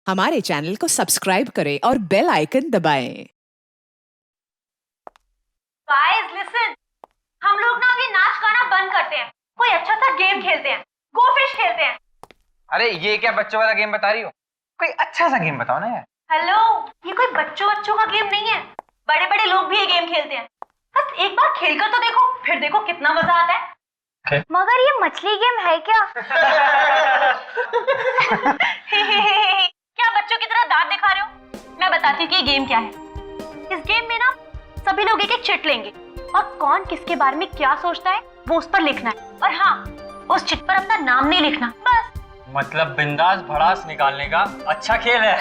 हमारे चैनल को सब्सक्राइब करें और बेल आइकन दबाएं। गाइस लिसन, हम लोग ना अभी नाच गाना बंद करते हैं, कोई अच्छा सा गेम खेलते हैं, गो फिश खेलते हैं। अरे ये क्या बच्चों वाला गेम बता रही हो? कोई अच्छा सा गेम बताओ ना यार। हेलो, ये कोई बच्चों का गेम नहीं है, बड़े बड़े लोग भी ये गेम खेलते हैं। बस एक बार खेल कर तो देखो, फिर देखो कितना मजा आता है। Okay. मगर ये मछली गेम है क्या? क्या बच्चों की तरह दांत दिखा रहे हो? मैं बताती हूँ कि ये गेम क्या है। इस गेम में ना सभी लोग एक एक चिट लेंगे और कौन किसके बारे में क्या सोचता है वो उस पर लिखना है। और हाँ, उस चिट पर अपना नाम नहीं लिखना, बस। मतलब बिंदास भड़ास निकालने का अच्छा खेल है।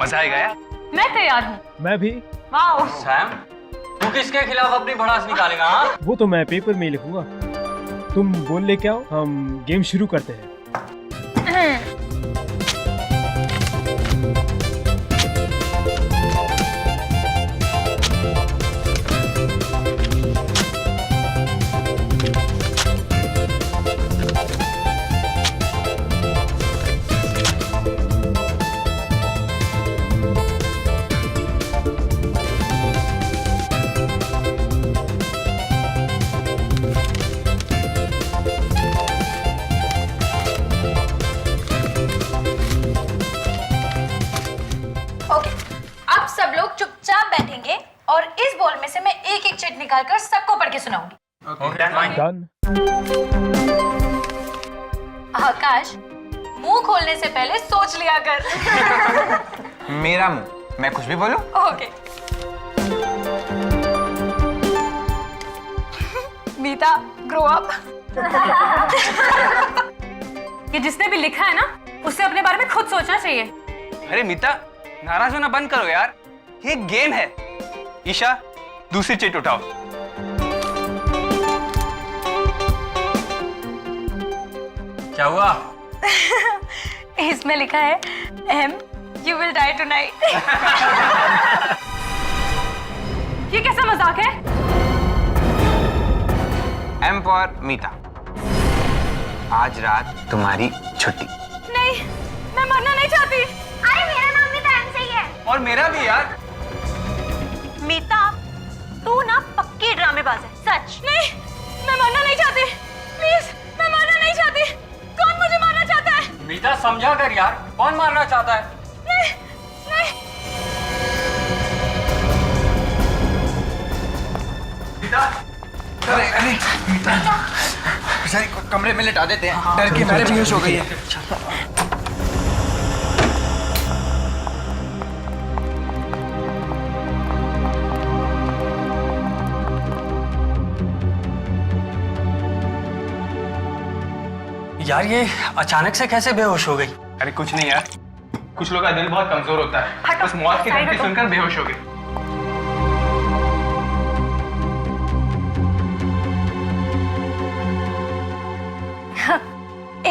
मजा आएगा यार। मैं तैयार हूँ। मैं भी। वाओ। सैम, तू किसके खिलाफ अपनी भड़ास निकालेगा? हाँ, वो तो मैं पेपर में ही लिखूंगा। तुम बोल ले क्या हो, हम गेम शुरू करते हैं। और इस बॉल में से मैं एक एक चिट निकालकर सबको पढ़ के सुनाऊंगी। डन। आकाश, मुंह खोलने से पहले सोच लिया कर। मेरा मुंह, मैं कुछ भी बोलूं? ओके। मीता, ग्रो अप। ये जिसने भी लिखा है ना, उसे अपने बारे में खुद सोचना चाहिए। अरे मीता, नाराज होना बंद करो यार, ये गेम है। ईशा, दूसरी चिट उठाओ। क्या हुआ? इसमें लिखा है M, you will die tonight. ये कैसा मजाक है? एम फॉर मीता, आज रात तुम्हारी छुट्टी। नहीं, मैं मरना नहीं चाहती। अरे मेरा नाम भी तो एम से ही है। और मेरा भी यार। मीता, तू ना पक्की ड्रामेबाज है, सच। नहीं, मैं मरना नहीं चाहती। प्लीज, मैं मरना नहीं चाहती। कौन मुझे मारना चाहता है? मीता समझा कर यार, कौन मारना चाहता है? नहीं, नहीं। मीता, अरे मीता, बेचारी कमरे में लिटा देते हैं, डर के मारे बेहोश हो गई है। यार ये अचानक से कैसे बेहोश हो गई? अरे कुछ नहीं यार, कुछ लोगों का दिल बहुत कमजोर होता है, हटो, बस मौत की साइड धमकी हटो। सुनकर बेहोश हो गई।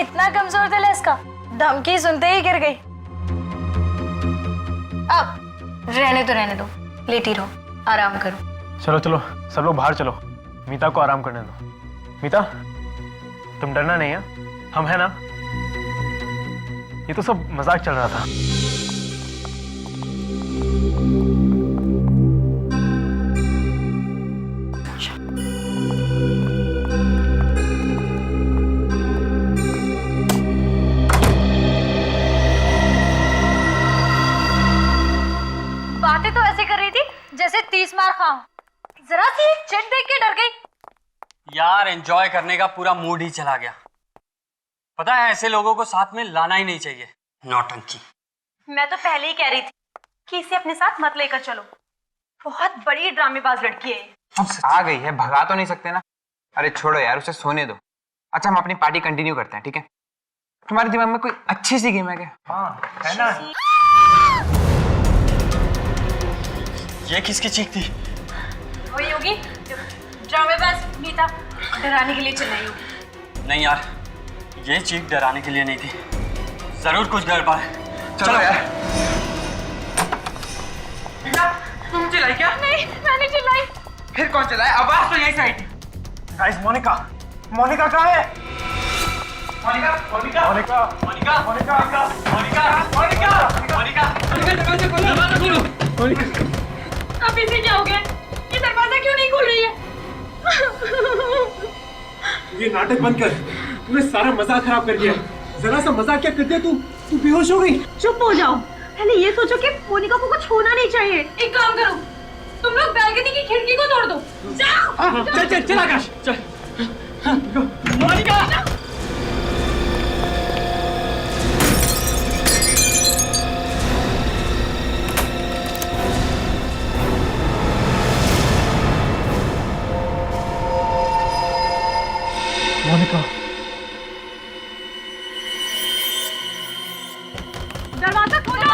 इतना कमजोर दिल है इसका, धमकी सुनते ही गिर गई। अब रहने दो, लेटी रहो, आराम करो। चलो चलो, सब लोग बाहर चलो, मीता को आराम करने दो। मीता, तुम डरना नहीं है, हम है ना? ये तो सब मजाक चल रहा था। बातें तो ऐसे कर रही थी जैसे 30 मार खाऊं। जरा सी चिट देख के डर गई। यार एंजॉय करने का पूरा मूड ही चला गया। पता है, ऐसे लोगों को साथ में लाना ही नहीं चाहिए। नौटंकी। मैं तो पहले ही कह रही थी कि इसे अपने साथ मत लेकर चलो, बहुत बड़ी ड्रामेबाज लड़की है। आ गई है, भगा तो नहीं सकते ना। अरे छोड़ो यार, उसे सोने दो। अच्छा, हम अपनी पार्टी कंटिन्यू करते हैं, ठीक है? तुम्हारे दिमाग में कोई अच्छी सी गेम है क्या? हाँ, है ना? ये किसकी चीख थी? वही होगी, ड्रामेबाज मीता डराने के लिए चिल्लाई होगी। नहीं यार, ये चीख डराने के लिए नहीं थी, जरूर कुछ गड़बड़ है। चलो यार। तुम चिल्लाई क्या? नहीं, मैंने चिल्लाई। फिर कौन चला है? आवाज तो यही से आई थी। गाइस, मोनिका, मोनिका कहाँ है? मोनिका, मोनिका, मोनिका, मोनिका, मोनिका, मोनिका। अब इसे क्या हो गया? ये दरवाजा क्यों नहीं खुल रही है? ये नाटक बंद कर, तूने सारा मजाक खराब कर दिया। जरा सा मजाक क्या कर दिया तू बेहोश हो गई। चुप हो जाओ। पहले ये सोचो कि मोनिका को कुछ होना नहीं चाहिए। एक काम करो, तुम लोग बैल्कनी की खिड़की को तोड़ दो। जाओ। चल आकाश चल। मोनिका मोनिका दरवाजा खोलो।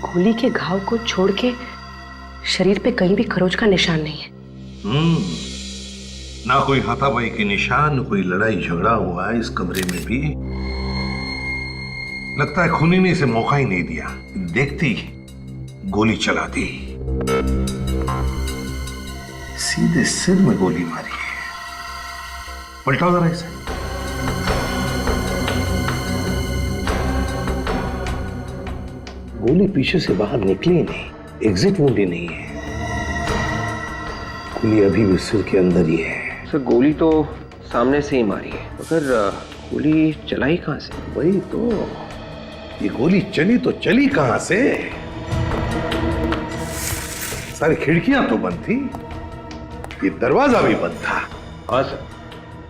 गोली के घाव को छोड़ के शरीर पे कहीं भी खरोच का निशान नहीं है। ना कोई हाथापाई के निशान, कोई लड़ाई झगड़ा हुआ है इस कमरे में भी। लगता है खूनी ने इसे मौका ही नहीं दिया, देखती गोली चला दी। सीधे सिर में गोली मारी है। पलटाओ जरा इसे। गोली पीछे से बाहर निकली नहीं, एग्जिट वुंड ही नहीं है। गोली अभी भी सिर के अंदर ही है। सर गोली तो सामने से ही मारी है, मगर गोली चलाई कहां से? वही तो, ये गोली चली तो चली कहां से? सारी खिड़कियां तो बंद थी, ये दरवाजा भी बंद था। हाँ सर,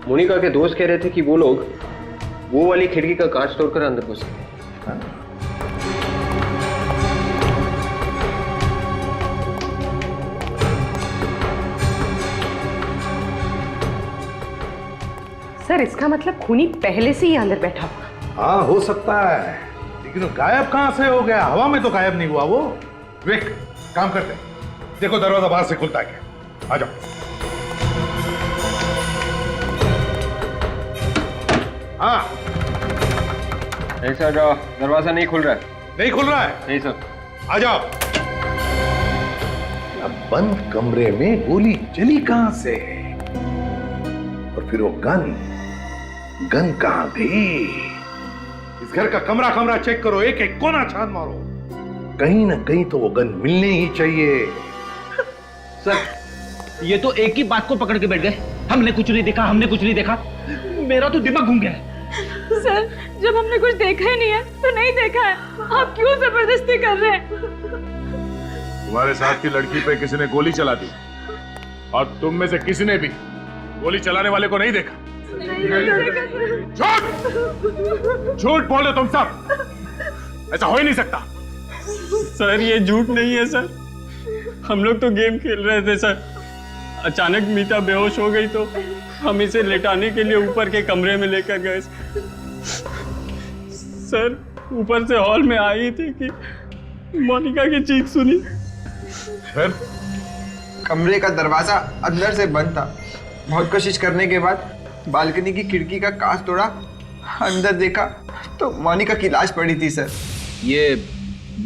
मोनिका के दोस्त कह रहे थे कि वो लोग वो वाली खिड़की का कांच तोड़कर अंदर घुस गए। हाँ? सर इसका मतलब खूनी पहले से ही अंदर बैठा हुआ। हाँ हो सकता है, लेकिन वो गायब कहां से हो गया? हवा में तो गायब नहीं हुआ वो। विक, काम करते हैं, देखो दरवाजा बाहर से खुलता है क्या। आ जाओ। हाँ नहीं सर, दरवाजा नहीं खुल रहा है। नहीं खुल रहा है? नहीं सर। आ जाओ। अब बंद कमरे में गोली चली कहां से? और फिर वो गन कहां गई? इस घर का कमरा कमरा चेक करो, एक एक कोना छान मारो, कहीं ना कहीं तो वो गन मिलनी ही चाहिए। सर ये तो एक ही बात को पकड़ के बैठ गए, हमने कुछ नहीं देखा, हमने कुछ नहीं देखा। मेरा तो दिमाग घूम गया है। सर जब हमने कुछ देखा ही नहीं है तो नहीं देखा है, आप क्यों जबरदस्ती कर रहे हैं? तुम्हारे साथ की लड़की पे किसी ने गोली चला दी और तुम में से किसी ने भी गोली चलाने वाले को नहीं देखा। झूठ बोलो तुम सब, ऐसा हो ही नहीं सकता। सर ये झूठ नहीं है सर, हम लोग तो गेम खेल रहे थे सर। अचानक मीता बेहोश हो गई तो हम इसे लेटाने के लिए ऊपर के कमरे में लेकर गए। सर ऊपर से हॉल में आई थी कि मोनिका की चीख सुनी। फिर कमरे का दरवाजा अंदर से बंद था। बहुत कोशिश करने के बाद बालकनी की खिड़की का कांच तोड़ा, अंदर देखा तो मोनिका की लाश पड़ी थी सर। ये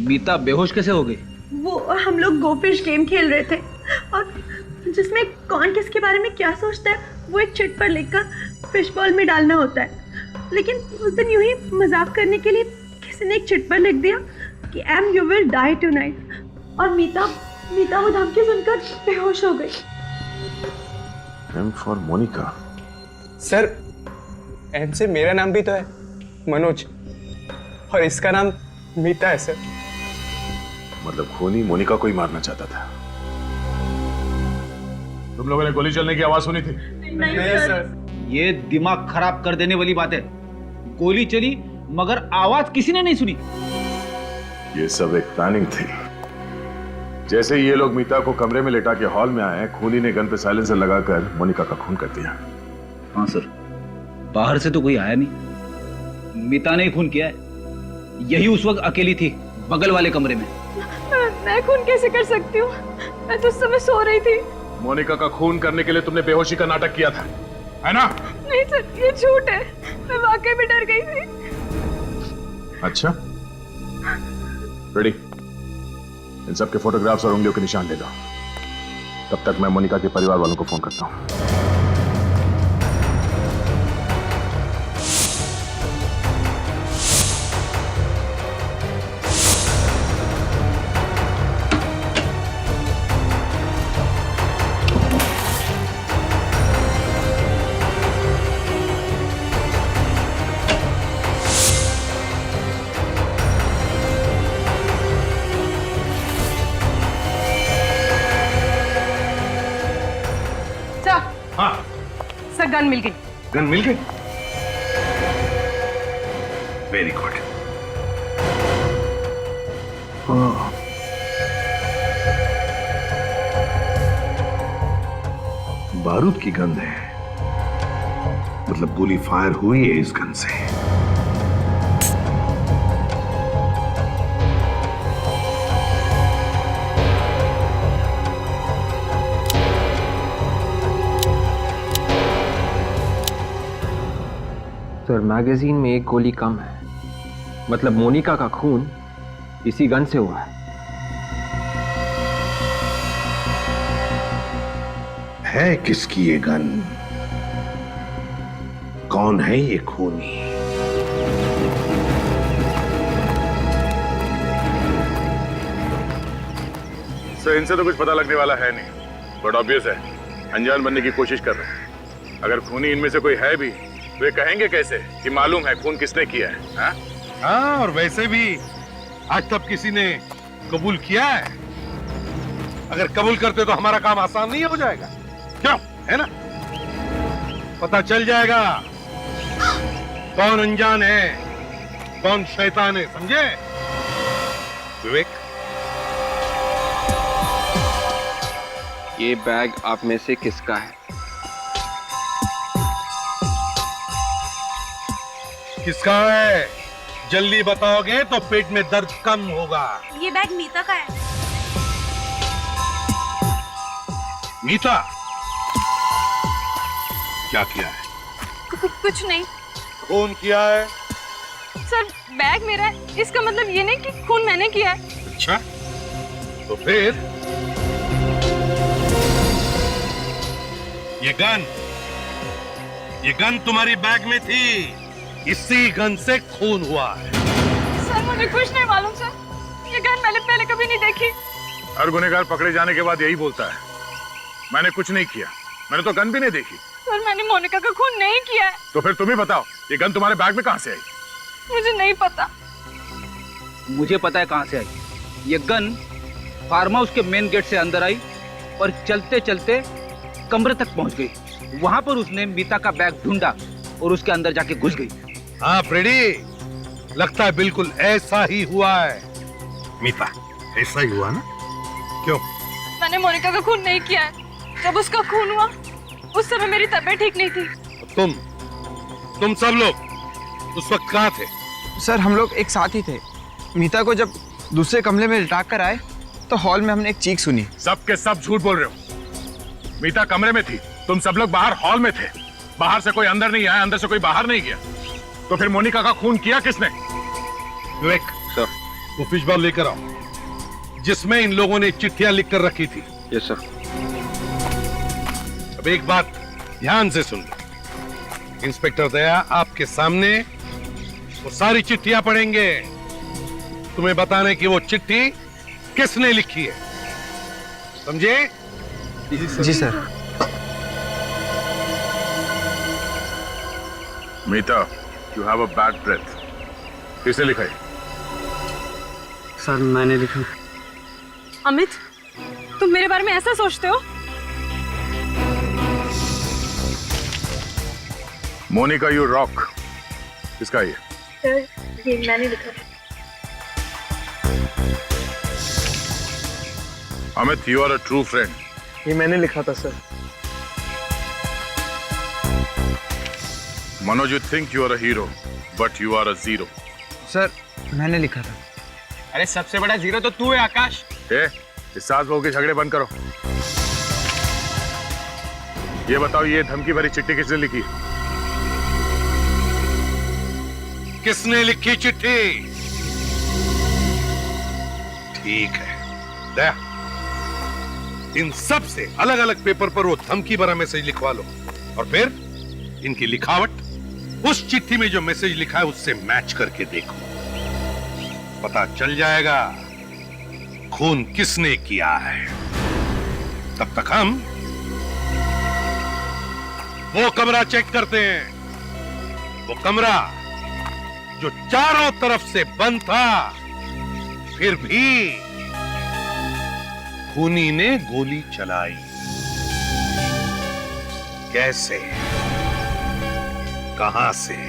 मीता बेहोश कैसे हो गई? वो हम लोग गोफिश गेम खेल रहे थे और जिसमें कौन किसके बारे में क्या सोचता है वो एक चिट पर लिखकर फिश बॉल में डालना होता है। लेकिन उस दिन यूं ही मजाक करने के लिए किसी ने एक चिट पर लिख दिया कि M you will die tonight, और मीता वो धमकी सुनकर बेहोश हो गई। M for Monica. Sir M से मेरा नाम भी तो है, मनोज, और इसका नाम मीता है सर। मतलब खूनी मोनिका को ही मारना चाहता था। तुम लोगों ने गोली चलने की आवाज सुनी थी? नहीं सर। ये दिमाग खराब कर देने वाली बात है। गोली चली मगर आवाज किसी ने नहीं सुनी। ये सब एक प्लानिंग थी। जैसे ही ये लोग मीता को कमरे में लेटा के हॉल में आए, खूनी ने गन पे साइलेंसर लगाकर मोनिका का खून कर दिया। हाँ सर, बाहर से तो कोई आया नहीं, मीता ने ही खून किया है। यही उस वक्त अकेली थी बगल वाले कमरे में। मैं खून कैसे कर सकती हूँ? मैं तो उस समय सो रही थी। मोनिका का खून करने के लिए तुमने बेहोशी का नाटक किया था, है ना? नहीं सर, ये झूठ है। मैं वाकई में डर गई थी। अच्छा, रेडी। इन सब के फोटोग्राफ्स और उंगलियों के निशान ले लो। तब तक मैं मोनिका के परिवार वालों को फोन करता हूँ। सर गन मिल गई। गन मिल गई? Very good. बारूद की गंध है, मतलब गोली फायर हुई है इस गन से। सर मैगजीन में एक गोली कम है, मतलब मोनिका का खून इसी गन से हुआ है किसकी ये गन? कौन है ये खूनी? सर इनसे तो कुछ पता लगने वाला है नहीं, बट ऑब्वियस है अनजान बनने की कोशिश कर रहे हैं। अगर खूनी इनमें से कोई है भी, वे कहेंगे कैसे कि मालूम है खून किसने किया है? हाँ? हाँ, और वैसे भी आज तक किसी ने कबूल किया है? अगर कबूल करते तो हमारा काम आसान नहीं हो जाएगा, क्यों? है ना? पता चल जाएगा कौन अनजान है, कौन शैतान है, समझे? विवेक, ये बैग आप में से किसका है? किसका है? जल्दी बताओगे तो पेट में दर्द कम होगा। ये बैग मीता का है। मीता, क्या किया है? कुछ नहीं खून किया है? सर, बैग मेरा है, इसका मतलब ये नहीं कि खून मैंने किया है। अच्छा, तो फिर ये गन तुम्हारी बैग में थी, इसी गन से खून हुआ है। सर मुझे कुछ नहीं मालूम सर, ये गन मैंने पहले कभी नहीं देखी। हर गुनहगार पकड़े जाने के बाद यही बोलता है, मैंने कुछ नहीं किया, मैंने तो गन भी नहीं देखी। सर मैंने मोनिका का खून नहीं किया है। तो फिर तुम ही बताओ, ये गन तुम्हारे बैग में कहां से आई? मुझे नहीं पता। मुझे पता है कहां से आई। ये गन फार्म हाउस के मेन गेट से अंदर आई और चलते चलते कमरे तक पहुंच गई। वहां पर उसने मीता का बैग ढूंढा और उसके अंदर जाके घुस गई। हाँ फ्रेडी, लगता है बिल्कुल ऐसा ही हुआ है। मीता, ऐसा ही हुआ ना? क्यों? मैंने मोनिका का खून नहीं किया है। जब उसका खून हुआ उस समय मेरी तबीयत ठीक नहीं थी। तुम सब लोग उस वक्त कहाँ थे? सर हम लोग एक साथ ही थे। मीता को जब दूसरे कमरे में लिटा कर आए तो हॉल में हमने एक चीख सुनी। सब के सब झूठ बोल रहे हो। मीता कमरे में थी, तुम सब लोग बाहर हॉल में थे। बाहर से कोई अंदर नहीं आया, अंदर से कोई बाहर नहीं गया। तो फिर मोनिका का खून किया किसने? विवेक सर। वो फिश बॉल लेकर आओ जिसमें इन लोगों ने चिट्ठियां लिख कर रखी थी। Yes sir. अब एक बात ध्यान से सुन लो। इंस्पेक्टर दया आपके सामने वो सारी चिट्ठियां पढ़ेंगे, तुम्हें बताने की वो चिट्ठी किसने लिखी है, समझे? जी sir. Meeta, you have a bad breath. किसने लिखा है? सर मैंने लिखा। अमित, तुम मेरे बारे में ऐसा सोचते हो? मोनिका यू रॉक, किसका ये? सर ये मैंने लिखा था। Amit, you are a true friend. ये मैंने लिखा था sir. Manoj, you think you are a hero, but you are a zero. Sir मैंने लिखा था। अरे सबसे बड़ा जीरो तो तू है आकाश। ए, इस सास बहू के झगड़े बंद करो। ये बताओ, ये धमकी भरी चिट्ठी किसने लिखी? किसने लिखी चिट्ठी? ठीक है, दया इन सब से अलग अलग पेपर पर वो धमकी भरा मैसेज लिखवा लो और फिर इनकी लिखावट उस चिट्ठी में जो मैसेज लिखा है उससे मैच करके देखो। पता चल जाएगा खून किसने किया है। तब तक हम वो कमरा चेक करते हैं, वो कमरा जो चारों तरफ से बंद था, फिर भी खूनी ने गोली चलाई। कैसे, कहां से?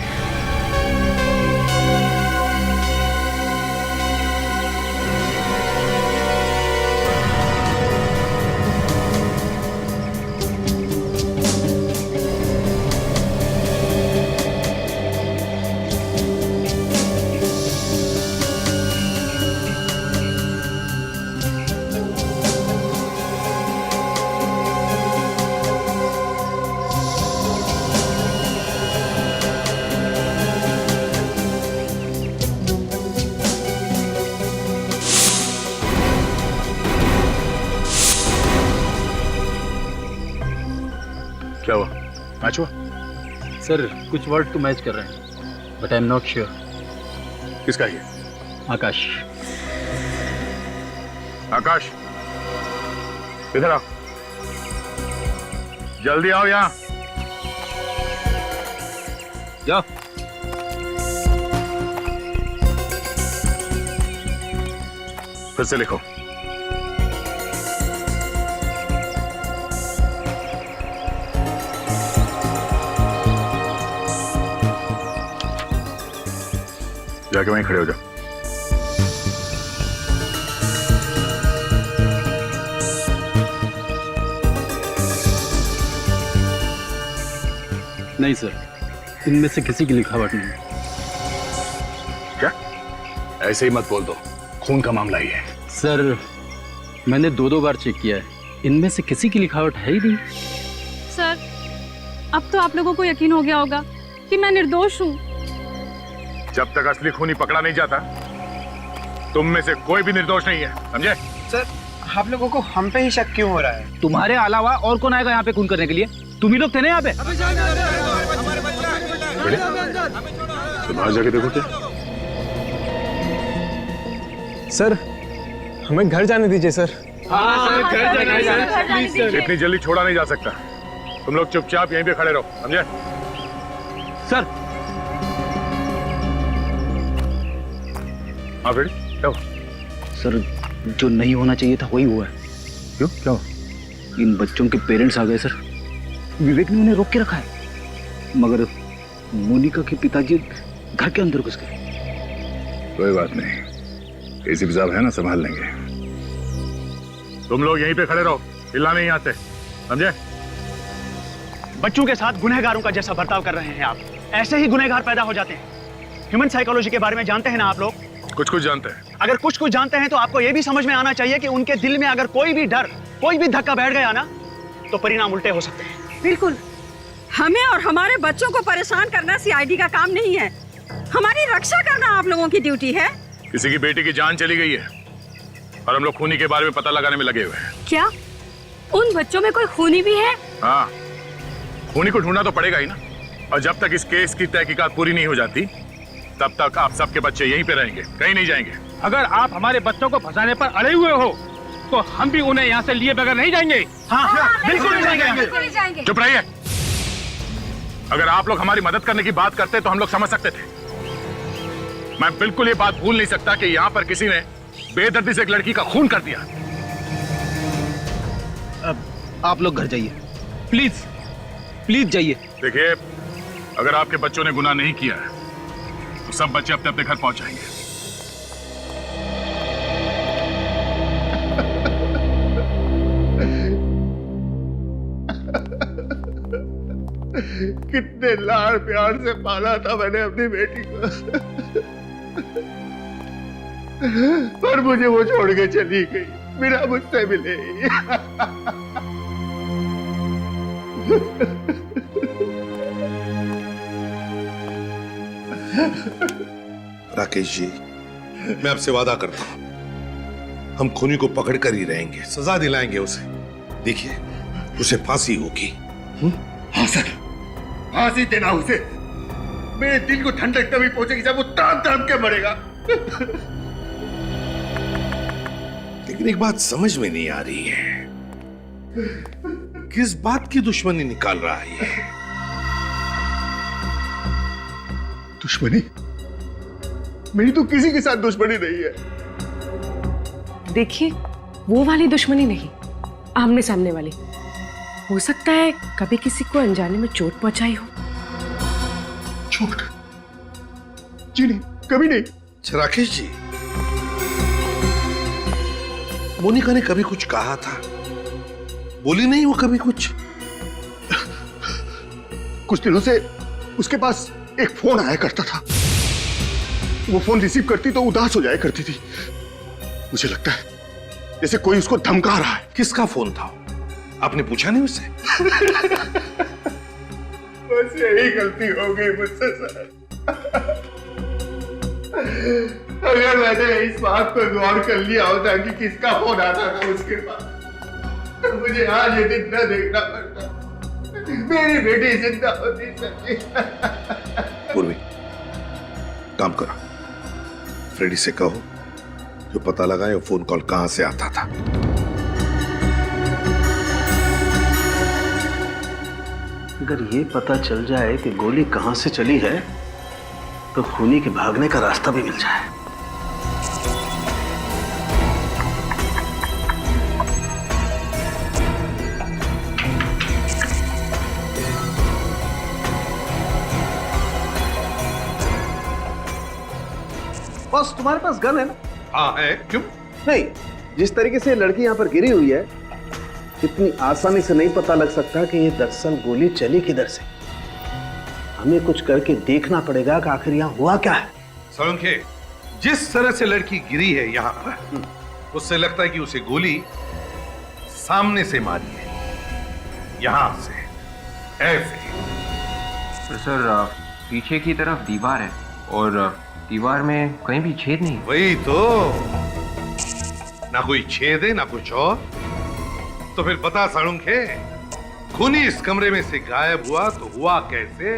क्या हुआ? मैच हुआ? सर कुछ वर्ड तो मैच कर रहे हैं, but I am not sure. किसका ये? आकाश। आकाश, इधर आओ, जल्दी आओ यहां। जाओ। फिर से लिखो। जाके वहीं खड़े हो जाओ। नहीं सर, इनमें से किसी की लिखावट नहीं। क्या? ऐसे ही मत बोल दो, खून का मामला ही है। सर मैंने दो बार चेक किया है, इनमें से किसी की लिखावट है ही नहीं। सर अब तो आप लोगों को यकीन हो गया होगा कि मैं निर्दोष हूँ। जब तक असली खूनी पकड़ा नहीं जाता, तुम में से कोई भी निर्दोष नहीं है, समझे? सर, आप लोगों को हम पे ही शक क्यों हो रहा है? तुम्हारे अलावा और कौन आएगा यहाँ पे खून करने के लिए? तुम ही लोग थे ना यहाँ पे। तो बाहर जाके देखो क्या। सर हमें घर जाने दीजिए सर। इतनी जल्दी छोड़ा नहीं जा सकता। तुम लोग चुपचाप यहीं पे खड़े रहो, समझे? सर हाँ फिर क्या हुआ? सर जो नहीं होना चाहिए था वही हुआ है। क्यों? क्या हुआ? इन बच्चों के पेरेंट्स आ गए सर। विवेक ने उन्हें रोक के रखा है, मगर मोनिका के पिताजी घर के अंदर घुस गए। कोई बात नहीं, एसीपी साहब है ना, संभाल लेंगे। तुम लोग यहीं पे खड़े रहो, हिलना नहीं आते, समझे? बच्चों के साथ गुनहगारों का जैसा बर्ताव कर रहे हैं आप, ऐसे ही गुनहगार पैदा हो जाते हैं। ह्यूमन साइकोलॉजी के बारे में जानते हैं ना आप लोग? कुछ जानते हैं। अगर कुछ जानते हैं तो आपको यह भी समझ में आना चाहिए कि उनके दिल में अगर कोई भी डर, कोई भी धक्का बैठ गया ना, तो परिणाम उल्टे हो सकते हैं। बिल्कुल, हमें और हमारे बच्चों को परेशान करना सीआईडी का काम नहीं है। हमारी रक्षा करना आप लोगों की ड्यूटी है। किसी की बेटी की जान चली गई है और हम लोग खूनी के बारे में पता लगाने में लगे हुए हैं। क्या उन बच्चों में कोई खूनी भी है? हाँ, खूनी को ढूंढना तो पड़ेगा ही ना। और जब तक इस केस की तहकीकात पूरी नहीं हो जाती, तब तक आप सबके बच्चे यहीं पे रहेंगे, कहीं नहीं जाएंगे। अगर आप हमारे बच्चों को फंसाने पर अड़े हुए हो तो हम भी उन्हें यहाँ से लिए बगैर नहीं जाएंगे। हाँ, बिल्कुल नहीं जाएंगे। चुप रहिए। अगर आप लोग हमारी मदद करने की बात करते तो हम लोग समझ सकते थे। मैं बिल्कुल ये बात भूल नहीं सकता कि यहाँ पर किसी ने बेदर्दी से एक लड़की का खून कर दिया। आप लोग घर जाइए, प्लीज प्लीज जाइए। देखिए, अगर आपके बच्चों ने गुनाह नहीं किया है तो सब बच्चे अपने अपने घर पहुंच जाएंगे। कितने लाड़ प्यार से पाला था मैंने अपनी बेटी को, पर मुझे वो छोड़ के चली गई। बिना मुझसे मिले। राकेश जी, मैं आपसे वादा करता हूं, हम खूनी को पकड़ कर ही रहेंगे, सजा दिलाएंगे उसे। देखिए, उसे फांसी होगी। हाँ सर, फांसी देना उसे। मेरे दिल को ठंडक तभी पहुंचेगी जब वो तान तान के मरेगा। लेकिन एक बात समझ में नहीं आ रही है, किस बात की दुश्मनी निकाल रहा है ये? दुश्मनी? मेरी तो किसी के साथ दुश्मनी नहीं है। देखिए, वो वाली दुश्मनी नहीं, आमने सामने वाली। हो सकता है कभी किसी को अनजाने में चोट पहुंचाई हो। चोट? जी नहीं, कभी नहीं। राकेश जी, मोनिका ने कभी कुछ कहा था? बोली नहीं वो कभी कुछ? कुछ दिनों से उसके पास एक फोन आया करता था। वो फोन रिसीव करती तो उदास हो जाया करती थी। मुझे लगता है जैसे कोई उसको धमका रहा है। किसका फोन था? आपने पूछा नहीं उससे? बस यही गलती हो गई मुझसे सर। अगर मैंने इस बात पर गौर कर लिया होता कि किसका फोन आता था उसके पास, तो मुझे आज ये दिन न देखना पड़ता। मेरी बेटी जिंदा होती सर। पूर्वी, काम करो, फ्रेडी से कहो जो पता लगाए वो फोन कॉल कहां से आता था। अगर ये पता चल जाए कि गोली कहां से चली है तो खूनी के भागने का रास्ता भी मिल जाए। बस तुम्हारे पास गन है ना? हाँ है। क्यों नहीं, जिस तरीके से लड़की यहाँ पर गिरी हुई है, इतनी आसानी से नहीं पता लग सकता कि ये दरअसल गोली चली किधर से। हमें कुछ करके देखना पड़ेगा कि आखिर यहाँ हुआ क्या है। सोलंके, जिस तरह से लड़की गिरी है यहाँ पर, उससे लगता है कि उसे गोली सामने से मारी है, यहाँ से, ऐसे। तो सर, पीछे की तरफ दीवार है और दीवार में कहीं भी छेद नहीं। वही तो, ना कोई छेद है ना कुछ और। तो फिर बता साळुंखे, खूनी इस कमरे में से गायब हुआ तो हुआ कैसे?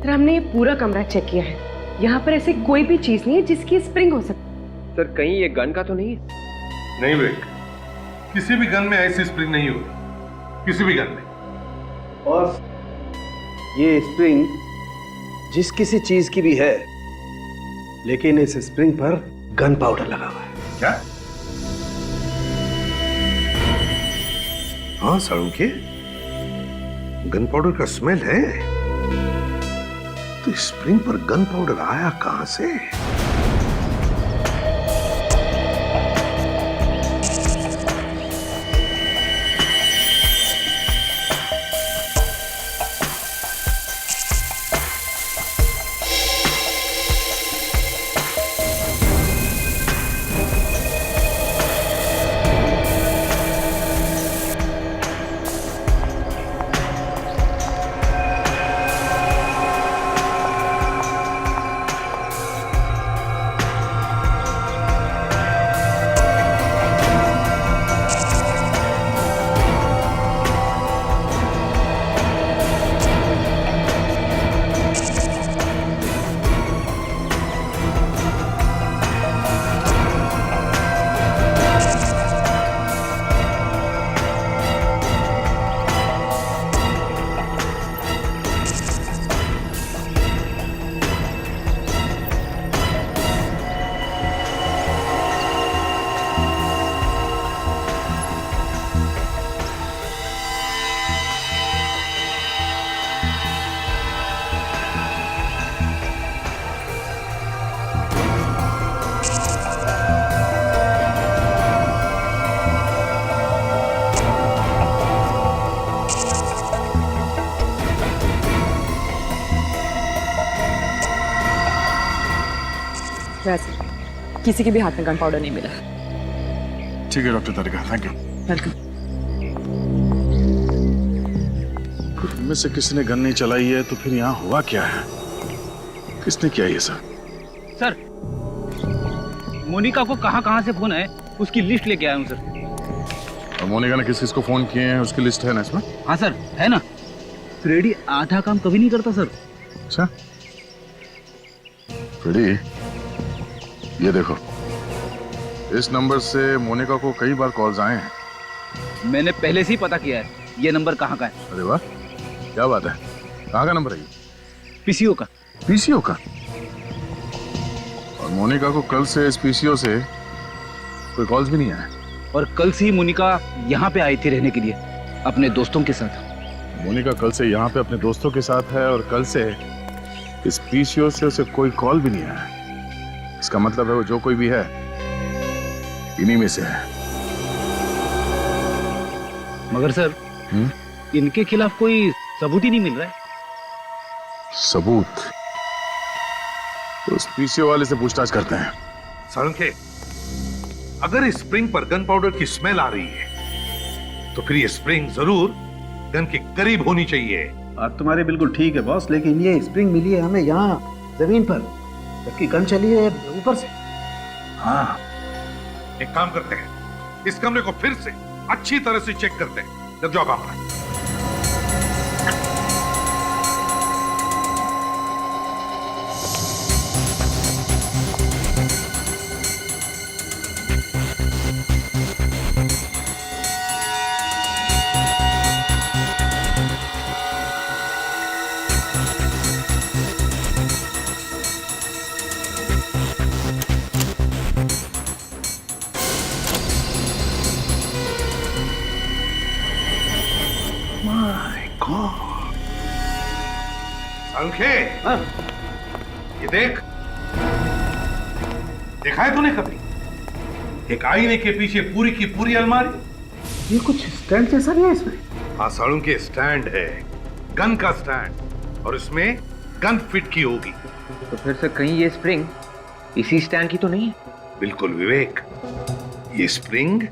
सर, हमने ये पूरा कमरा चेक किया है। यहाँ पर ऐसी कोई भी चीज नहीं है जिसकी स्प्रिंग हो सकती। सर, कहीं ये गन का तो नहीं है? नहीं विवेक, किसी भी गन में ऐसी स्प्रिंग नहीं होगी, किसी भी गन में। और ये स्प्रिंग जिस किसी चीज की भी है, लेकिन इस स्प्रिंग पर गन पाउडर लगा हुआ है। क्या? हाँ साळुंखे, गन पाउडर का स्मेल है। तो स्प्रिंग पर गन पाउडर आया कहां से? किसी के भी हाथ में गन पाउडर नहीं मिला। ठीक है doctor Tarika, thank you. Welcome. इनमें से किसी ने गन नहीं चलाई है तो फिर यहाँ हुआ क्या है? किसने किया ये सब? सर, मोनिका को कहाँ से फोन है उसकी लिस्ट लेके आया हूँ सर। और मोनिका ने किस किस को फोन किए हैं उसकी लिस्ट है ना इसमें? हाँ सर, है ना। फ्रेडी आधा काम कभी नहीं करता सर। अच्छा फ्रेडी, ये देखो, इस नंबर से मोनिका को कई बार कॉल्स आए हैं। मैंने पहले से ही पता किया है ये नंबर कहाँ का है। अरे वाह, क्या बात है। कहाँ का नंबर है ये? पीसीओ का। पीसीओ का? और मोनिका को कल से इस पीसीओ से कोई कॉल्स भी नहीं आया। और कल से ही मोनिका यहाँ पे आई थी रहने के लिए अपने दोस्तों के साथ। मोनिका कल से यहाँ पे अपने दोस्तों के साथ है और कल से इस पीसीओ से उसे कोई कॉल भी नहीं आया। इसका मतलब है वो जो कोई भी है इन्हीं में से है। मगर सर इनके खिलाफ कोई सबूत ही नहीं मिल रहा है। सबूत? तो उस पीसीओ वाले से पूछताछ करते हैं। साळुंखे, अगर इस स्प्रिंग पर गन पाउडर की स्मेल आ रही है तो फिर ये स्प्रिंग जरूर गन के करीब होनी चाहिए। बात तुम्हारी बिल्कुल ठीक है बॉस, लेकिन ये स्प्रिंग मिली है हमें यहाँ जमीन पर, जबकि गन चली है ऊपर से। हाँ, एक काम करते हैं, इस कमरे को फिर से अच्छी तरह से चेक करते हैं। लग जाओ काम पर। साळुंखे, ये देख, देखा है तूने कभी एक आईने के पीछे पूरी की पूरी अलमारी? ये कुछ स्टैंड जैसा नहीं है इसमें? हाँ साळुंखे, स्टैंड है, गन का स्टैंड, और इसमें गन फिट की होगी। तो फिर से कहीं ये स्प्रिंग इसी स्टैंड की तो नहीं है? बिल्कुल विवेक, ये स्प्रिंग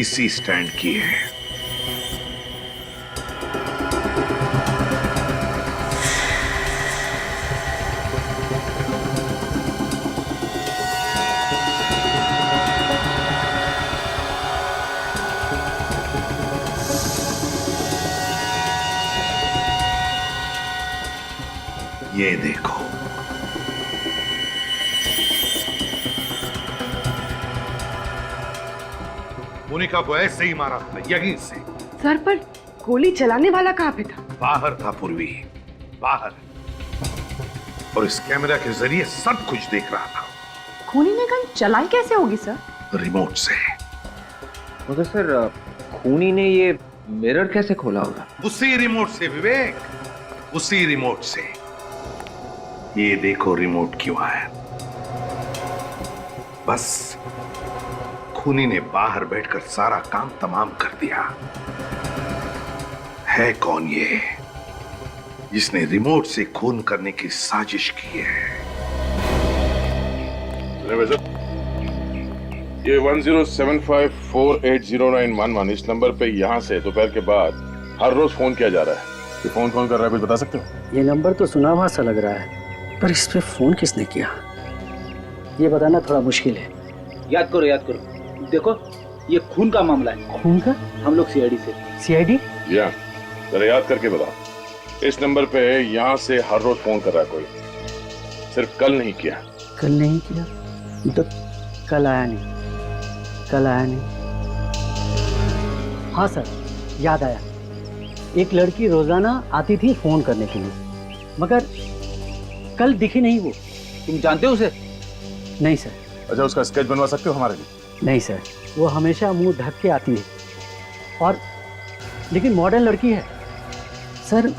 इसी स्टैंड की है। ये देखो, मोनिका को ऐसे ही मारा था, यहीं से। सर, पर गोली चलाने वाला कहाँ पे था? बाहर था पूर्वी, बाहर, और इस कैमरा के जरिए सब कुछ देख रहा था। खूनी ने गन चलाई कैसे होगी सर? रिमोट से। मगर सर, खूनी ने ये मिरर कैसे खोला होगा? उसी रिमोट से विवेक, उसी रिमोट से। ये देखो रिमोट क्यों आया। बस खूनी ने बाहर बैठकर सारा काम तमाम कर दिया। है कौन ये जिसने रिमोट से खून करने की साजिश की है? ये 1075480911 इस नंबर पे यहाँ से दोपहर के बाद हर रोज फोन किया जा रहा है। ये फोन कौन कर रहा है कुछ बता सकते हो? ये नंबर तो सुना हुआ सा लग रहा है, पर इस पे फोन किसने किया ये बताना थोड़ा मुश्किल है। याद करो, देखो ये खून का मामला है। खून का? हम लोग सीआईडी से। सीआईडी? या जरा याद करके बताओ। इस नंबर पे यहाँ से हर रोज फोन कर रहा है कोई, सिर्फ कल नहीं किया। कल नहीं किया तो कल आया नहीं, कल आया नहीं। हाँ सर, याद आया, एक लड़की रोजाना आती थी फोन करने के लिए, मगर कल दिखी नहीं वो। तुम जानते हो उसे? नहीं सर। अच्छा, उसका स्केच बनवा सकते हो हमारे लिए? नहीं सर, वो हमेशा मुंह ढक के आती है, और लेकिन मॉडर्न लड़की है सर।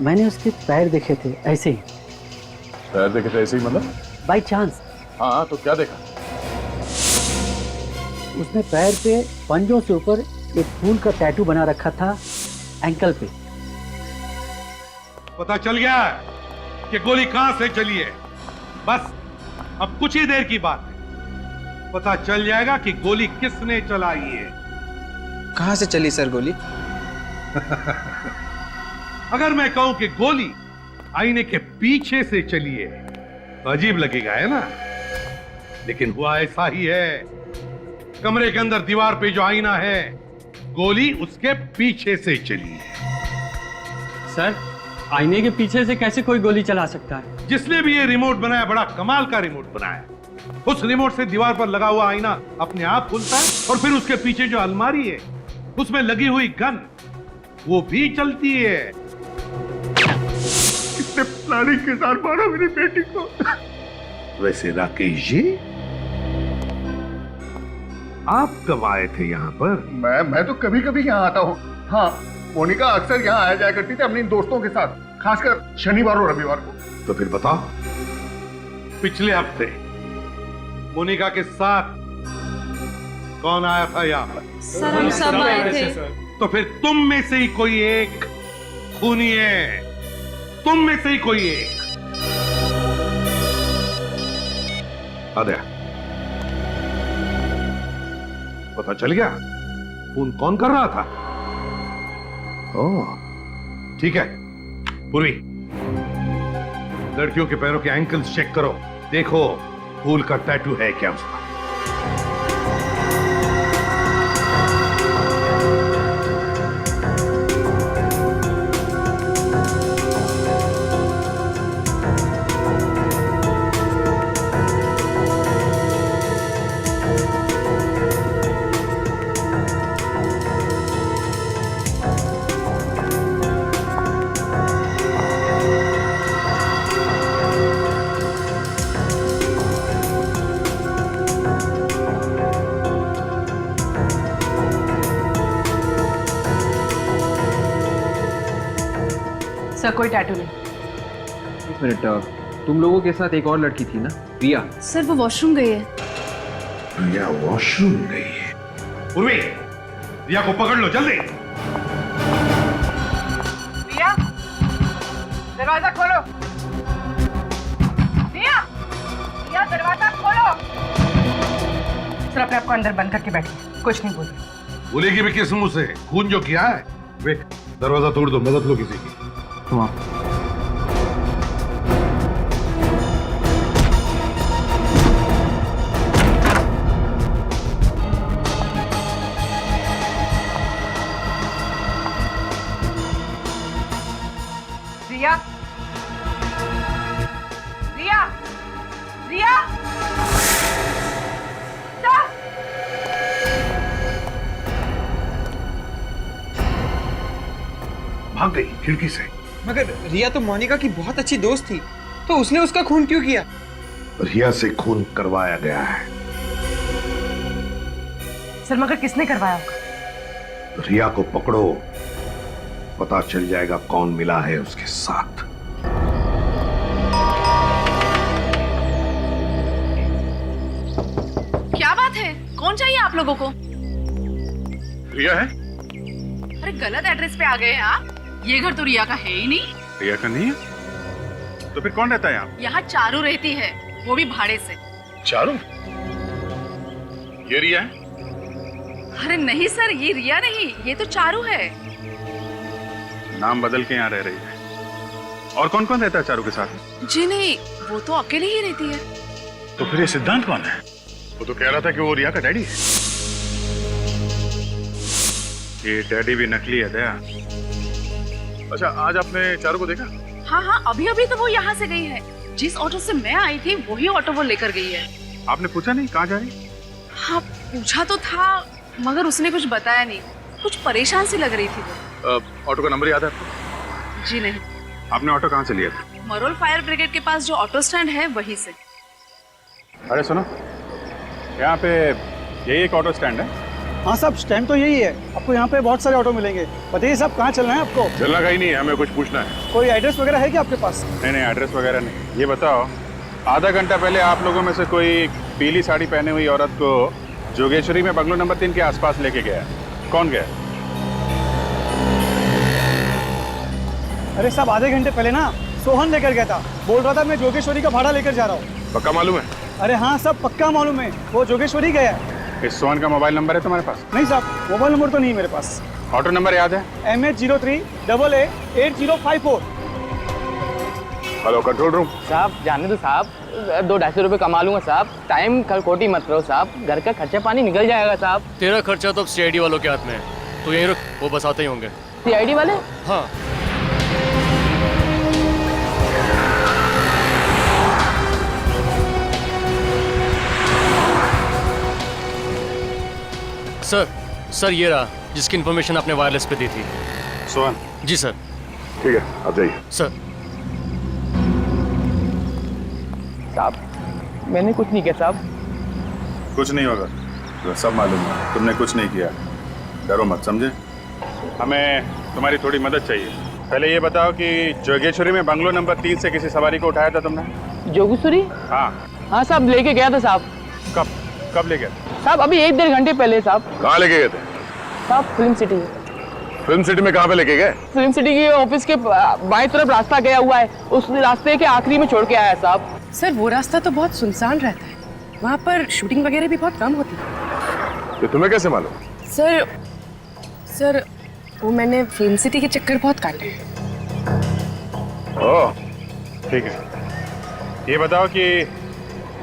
मैंने उसके पैर देखे थे ऐसे ही। पैर देखे थे ऐसे ही मतलब? By chance. हाँ, तो क्या देखा? उसने पैर पे पंजों से ऊपर एक फूल का टैटू बना रखा था एंकल पे। पता चल गया कि गोली कहां से चली है। बस अब कुछ ही देर की बात है, पता चल जाएगा कि गोली किसने चलाई है। कहां से चली सर गोली? अगर मैं कहूं कि गोली आईने के पीछे से चली है तो अजीब लगेगा, है ना? लेकिन हुआ ऐसा ही है। कमरे के अंदर दीवार पे जो आईना है, गोली उसके पीछे से चली है। सर, आईने के पीछे से कैसे कोई गोली चला सकता है? जिसने भी ये रिमोट बनाया, बड़ा कमाल का रिमोट बनाया। उस रिमोट से दीवार पर लगा हुआ आईना अपने आप खुलता है और फिर उसके पीछे जो अलमारी है, उसमें लगी हुई गन, वो भी चलती है। कितने प्लानिंग के साथ मारा मेरी बेटी को। वैसे राकेश जी, आप कब आए थे यहाँ पर? मैं तो कभी कभी यहाँ आता हूँ। हाँ, मोनिका अक्सर यहाँ आया जाया करती थी अपने दोस्तों के साथ, खासकर शनिवार और रविवार को। तो फिर बताओ, पिछले हफ्ते मोनिका के साथ कौन आया था यहाँ पर? सर, हम सब आए थे। तो फिर तुम में से ही कोई एक खूनी है। तुम में से ही कोई एक। आद्या, पता चल गया फोन कौन कर रहा था? ओह, ठीक है। पूर्वी, लड़कियों के पैरों के एंकल्स चेक करो, देखो फूल का टैटू है क्या उसका। सर, कोई टैटू नहीं। एक मिनट, तुम लोगों के साथ एक और लड़की थी ना, रिया? सर, वो वॉशरूम गई है। रिया वॉशरूम गई है। पूर्वी, रिया को पकड़ लो जल्दी। रिया, दरवाजा खोलो। रिया, रिया दरवाजा खोलो। सर, अपने आप को अंदर बंद करके बैठिए, कुछ नहीं बोलिए। बोलेगी भी किस मुंह से? खून जो किया है। वे, दरवाजा तोड़ दो, मदद लो किसी की। रिया, रिया, रिया, भाग गई खिड़की से। मगर रिया तो मोनिका की बहुत अच्छी दोस्त थी, तो उसने उसका खून क्यों किया? रिया से खून करवाया गया है। सर, मगर किसने करवाया होगा? रिया को पकड़ो, पता चल जाएगा कौन मिला है उसके साथ। क्या बात है? कौन चाहिए आप लोगों को? रिया है? अरे, गलत एड्रेस पे आ गए हैं आप। ये घर तो रिया का है ही नहीं। रिया का नहीं है? तो फिर कौन रहता है यहाँ? यहाँ चारू रहती है, वो भी भाड़े से। चारू? ये रिया है? अरे नहीं सर, ये रिया नहीं, ये तो चारू है। नाम बदल के यहाँ रह रही है। और कौन कौन रहता है चारू के साथ? जी नहीं, वो तो अकेले ही रहती है। तो फिर ये सिद्धांत कौन है? वो तो कह रहा था कि वो रिया का डैडी है। ये डैडी भी नकली है दया। अच्छा, आज आपने चारू को देखा? हाँ हाँ, अभी अभी तो वो यहाँ से गई है। जिस ऑटो से मैं आई थी वही ऑटो वो लेकर गई है। आपने पूछा नहीं कहाँ जा रही? हाँ, पूछा तो था, मगर उसने कुछ बताया नहीं। कुछ परेशान सी लग रही थी वो। ऑटो का नंबर याद है आपको? जी नहीं। आपने ऑटो कहाँ से लिया था? मरोल फायर ब्रिगेड के पास जो ऑटो स्टैंड है वहीं से। अरे सुनो, यहाँ पे यही एक ऑटो स्टैंड है। हाँ साहब, स्टैंड तो यही है। आपको यहाँ पे बहुत सारे ऑटो मिलेंगे। बताइए साहब, कहाँ चलना है आपको? चलना कहीं नहीं है, हमें कुछ पूछना है। कोई एड्रेस वगैरह है क्या आपके पास? नहीं, एड्रेस वगैरह नहीं। ये बताओ, आधा घंटा पहले आप लोगों में से कोई पीली साड़ी पहने हुई औरत को जोगेश्वरी में बंगलो नंबर 3 के आसपास लेके गया, कौन गया? अरे साहब, आधे घंटे पहले ना सोहन लेकर गया था। बोल रहा था मैं जोगेश्वरी का भाड़ा लेकर जा रहा हूँ। पक्का मालूम है? अरे हाँ सब पक्का मालूम है, वो जोगेश्वरी गया है। इस सोहन का मोबाइल नंबर है तुम्हारे पास? नहीं साहब, मोबाइल नंबर तो नहीं मेरे पास। ऑटो नंबर याद है? MH03AA8054। Hello control room. साहब जाने दो साहब, 200-250 रुपए कमा लूंगा साहब। टाइम खोटी मत करो साहब, घर का खर्चा पानी निकल जाएगा साहब। तेरा खर्चा तो CID वालों के हाथ में है, तो यहीं रुक, वो बस आते ही होंगे। CID वाले? हाँ। सर ये रहा जिसकी इन्फॉर्मेशन आपने वायरलेस पे दी थी। सोहन? जी सर। ठीक है, आप जाइए। सर। साहब मैंने कुछ नहीं किया साहब। कुछ नहीं होगा, तो सब मालूम है, तुमने कुछ नहीं किया। डरो मत, समझे? हमें तुम्हारी थोड़ी मदद चाहिए। पहले ये बताओ कि जोगेश्वरी में बंगलो नंबर 3 से किसी सवारी को उठाया था तुमने? जोगेश्वरी? हाँ साहब लेके गया था साहब। कब ले गया? साहब अभी 1-1.5 घंटे पहले साहब। कहाँ लेके गए थे? साहब फिल्म सिटी। फिल्म सिटी में कहाँ पे लेके गए? फिल्म सिटी के ऑफिस के बाएं तरफ रास्ता गया हुआ है, उस रास्ते के आखिरी में छोड़ के आया साहब। सर वो रास्ता तो बहुत सुनसान रहता है, वहाँ पर शूटिंग वगैरह भी बहुत कम होती है। तो तुम्हें कैसे मालूम? सर वो मैंने फिल्म सिटी के चक्कर बहुत काटे हैं। ओह ठीक है, ये बताओ कि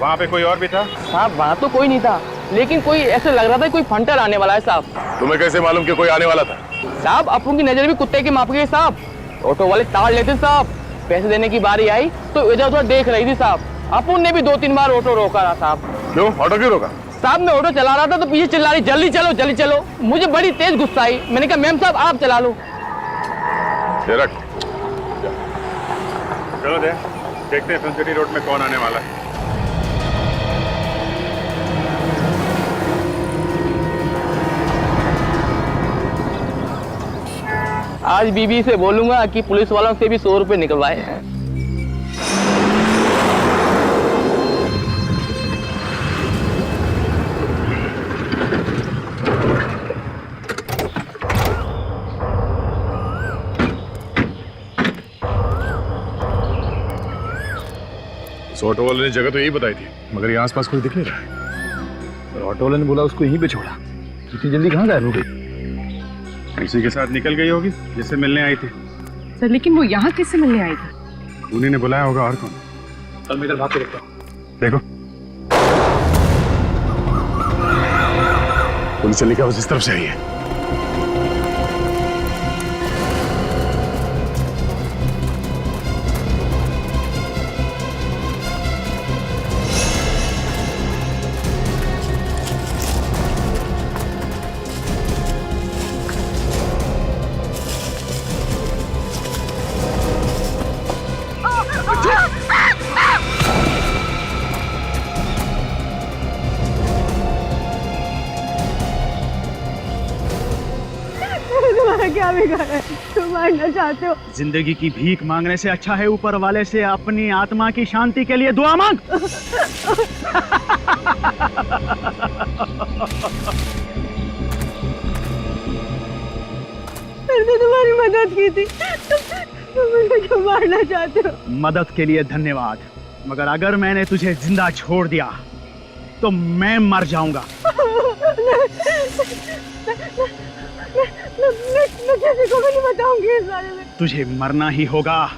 वहाँ पे कोई और भी था? साहब वहाँ तो कोई नहीं था, लेकिन कोई ऐसे लग रहा था कोई फंटर आने वाला है साहब। तुम्हें कैसे मालूम कि कोई आने वाला था? साहब अपन की नजर भी कुत्ते के माप गई साहब। ऑटो वाले ताड़ लेते साहब, पैसे देने की बारी आई तो इधर उधर देख रही थी साहब। अपन ने भी 2-3 बार ऑटो रोका रहा साहब। क्यों? ऑटो क्यों रोका? साहब मैं ऑटो चला रहा था तो पीछे चिल्ला रही जल्दी चलो जल्दी चलो। मुझे बड़ी तेज गुस्सा आई, मैंने कहा मैम साहब आप चला लो। चलो देखते हैं फिल्म सिटी रोड में कौन आने वाला है। आज बीबी से बोलूंगा कि पुलिस वालों से भी 100 रुपए निकलवाए हैं। ऑटो वाले ने जगह तो यही बताई थी, मगर यहाँ आसपास कोई दिख नहीं रहा है। ऑटो वाले ने बोला उसको यहीं पे छोड़ा, इतनी जल्दी कहाँ गायब हो गई? किसी के साथ निकल गई होगी जिससे मिलने आई थी। सर लेकिन वो यहाँ कैसे मिलने आई थी? उन्हीं ने बुलाया होगा, और कौन? चल मैं इधर भाग के देखता हूँ। देखो पुलिस चली क्या उस तरफ से आई है। क्या बिगाड़ा है? तुम मारना चाहते हो? जिंदगी की भीख मांगने से अच्छा है ऊपर वाले से अपनी आत्मा की शांति के लिए दुआ मांग। मैंने तुम्हारी मदद की थी, तुम मुझे क्यों मारना चाहते हो? मदद के लिए धन्यवाद, मगर अगर मैंने तुझे जिंदा छोड़ दिया तो मैं मर जाऊंगा। मैं किसी को भी नहीं बताऊंगी इस बारे में। तुझे मरना ही होगा।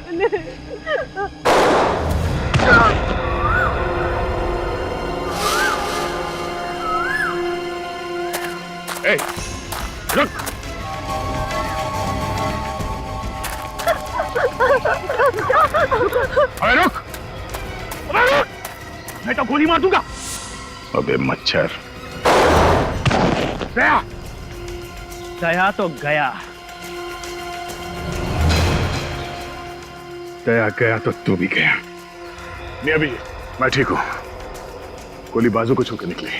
रुक। अबे रुक, मैं तो गोली मार दूंगा। अबे मच्छर। दया तो गया। दया गया तो तू भी गया। मैं ठीक हूँ। गोली बाजू को छू के निकली,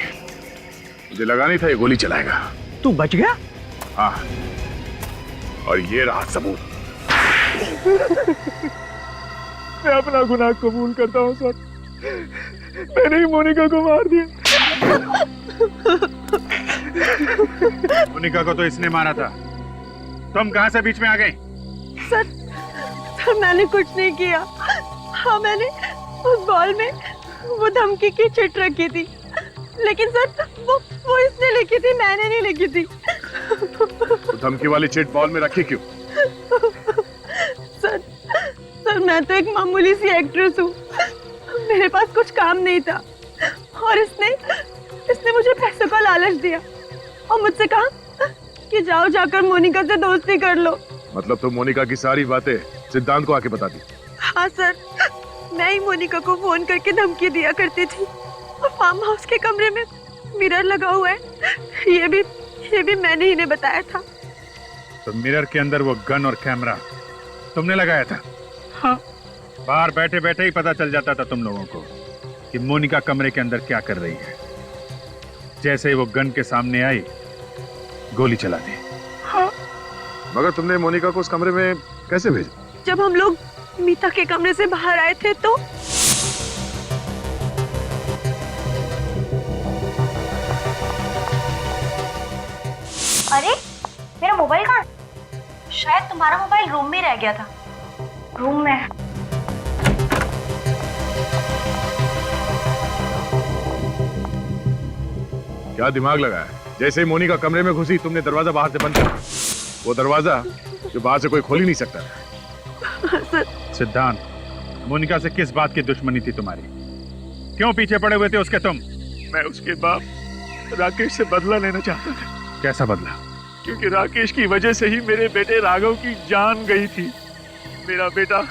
मुझे लगा नहीं था ये गोली चलाएगा। तू बच गया? हाँ, और ये रहा सबूत। मैं अपना गुनाह कबूल करता हूँ सर, मैंने ही मोनिका को मार दिया। मोनिका को तो इसने मारा था, तुम कहां से बीच में आ गई? सर मैंने कुछ नहीं किया। हाँ मैंने उस बॉल में वो धमकी की चिट रखी थी, लेकिन सर वो इसने लिखी थी, मैंने नहीं लिखी थी। तो धमकी वाली चिट बॉल में रखी क्यों? सर मैं तो एक मामूली सी एक्ट्रेस हूँ, मेरे पास कुछ काम नहीं था और इसने मुझे पैसों का लालच दिया और मुझसे कहा कि जाओ जाकर मोनिका से दोस्ती कर लो। मतलब तुम मोनिका की सारी बातें सिद्धांत को आके बता दी? हाँ सर, मैं ही मोनिका को फोन करके धमकी दिया करती थी और फार्म हाउस के कमरे में मिरर लगा हुआ है, ये भी मैंने ही ने बताया था। तो मिरर के अंदर वो गन और कैमरा तुमने लगाया था? हाँ। बाहर बैठे बैठे ही पता चल जाता था तुम लोगों को कि मोनिका कमरे के अंदर क्या कर रही है। जैसे ही वो गन के सामने आई, गोली चला दी। हाँ। मगर तुमने मोनिका को उस कमरे में कैसे भेजा? जब हम लोग मीता के कमरे से बाहर आए थे तो अरे मेरा मोबाइल कहाँ? शायद तुम्हारा मोबाइल रूम में रह गया था। रूम में क्या दिमाग लगाया? जैसे ही मोनिका कमरे में घुसी तुमने दरवाजा बाहर से बंद कर दिया। वो दरवाजा जो बाहर से कोई खोल ही नहीं सकता था। सिद्धांत, मोनिका से किस बात की दुश्मनी थी तुम्हारी? क्यों पीछे पड़े हुए थे उसके तुम? मैं उसके बाप राकेश से बदला लेना चाहता था। कैसा बदला? क्योंकि राकेश की वजह से ही मेरे बेटे राघव की जान गई थी। मेरा बेटा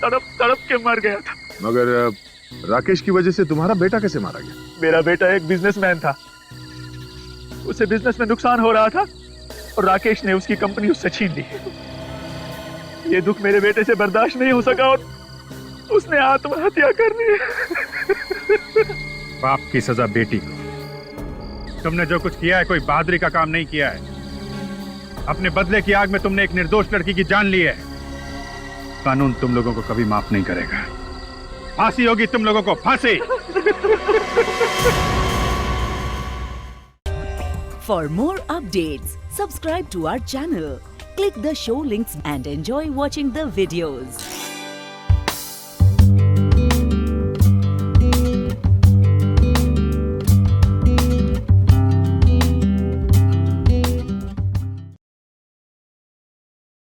तड़प तड़प के मर गया था। मगर राकेश की वजह से तुम्हारा बेटा कैसे मारा गया? मेरा बेटा एक बिजनेसमैन था, उसे बिजनेस में नुकसान हो रहा था और राकेश ने उसकी कंपनी उससे छीन ली। ये दुख मेरे बेटे से बर्दाश्त नहीं हो सका और उसने आत्महत्या कर ली। बाप की सजा बेटी को। तुमने जो कुछ किया है कोई बहादुरी का काम नहीं किया है। अपने बदले की आग में तुमने एक निर्दोष लड़की की जान ली है। कानून तुम लोगों को कभी माफ नहीं करेगा। फांसी होगी तुम लोगों को, फांसी। For more updates, subscribe to our channel, click the show links and enjoy watching the videos.